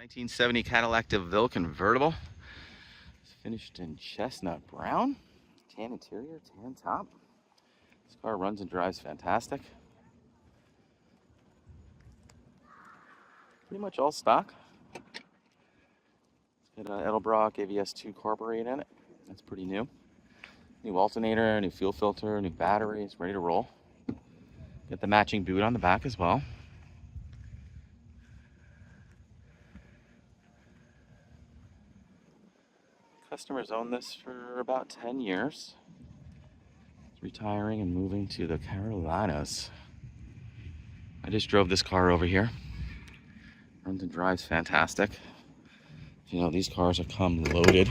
1970 Cadillac DeVille Convertible. It's finished in chestnut brown. Tan interior, tan top. This car runs and drives fantastic. Pretty much all stock. It's got an Edelbrock AVS2 carburetor in it. That's pretty new. New alternator, new fuel filter, new batteries, ready to roll. Got the matching boot on the back as well. Customers own this for about 10 years. It's retiring and moving to the Carolinas. I just drove this car over here. Runs and drives fantastic. You know, these cars have come loaded.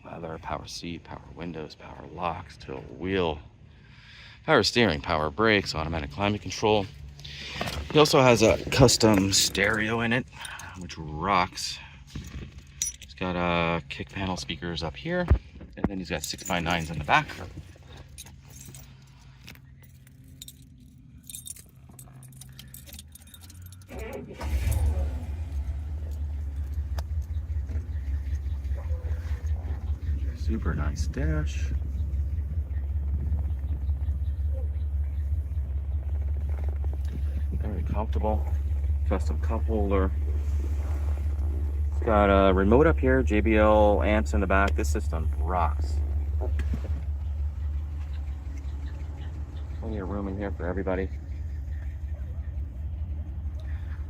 Leather, power seat, power windows, power locks, tilt wheel, power steering, power brakes, automatic climate control. He also has a custom stereo in it, which rocks. He's got kick panel speakers up here, and then he's got 6x9s in the back. Super nice dash. Very comfortable. Custom cup holder. It's got a remote up here, JBL amps in the back. This system rocks. Plenty of room in here for everybody.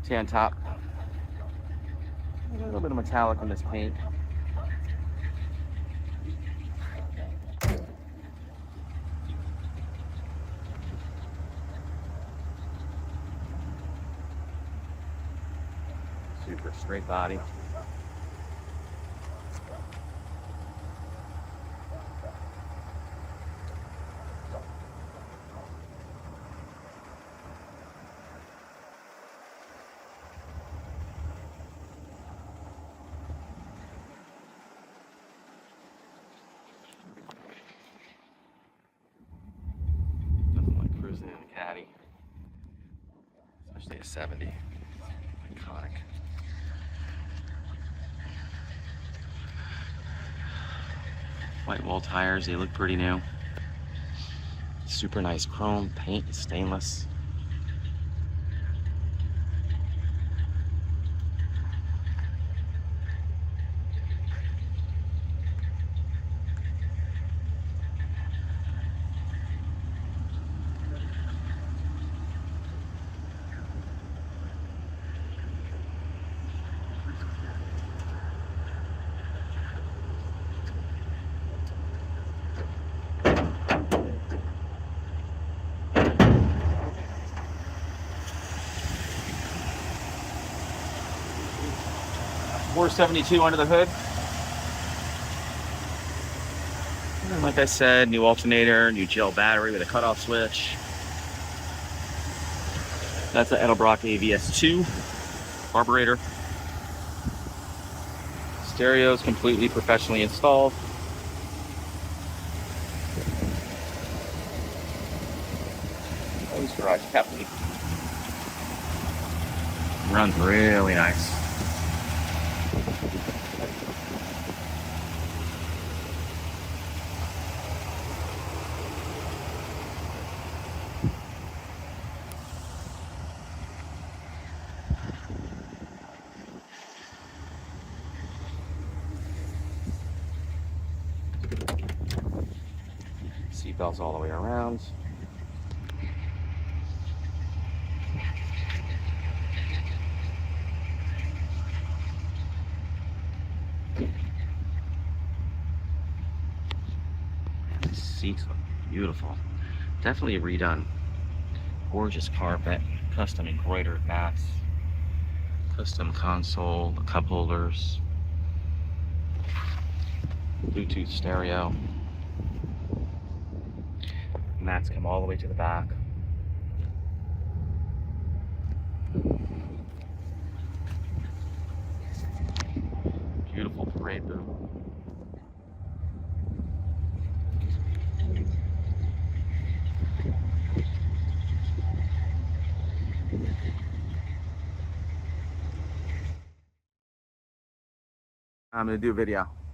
Tan top. A little bit of metallic in this paint. Super straight body. Nothing like cruising in a Caddy, especially a 70. Iconic. Whitewall tires, they look pretty new. Super nice chrome paint, stainless. $472 under the hood. And like I said, new alternator, new gel battery with a cutoff switch. That's an Edelbrock AVS2 carburetor. Stereo's completely professionally installed. This garage kept me. Runs really nice. Seatbelts all the way around. The seats look beautiful. Definitely redone. Gorgeous carpet, custom embroidered mats, custom console, the cup holders, Bluetooth stereo. Mats come all the way to the back. Beautiful parade boot. I'm gonna do a video.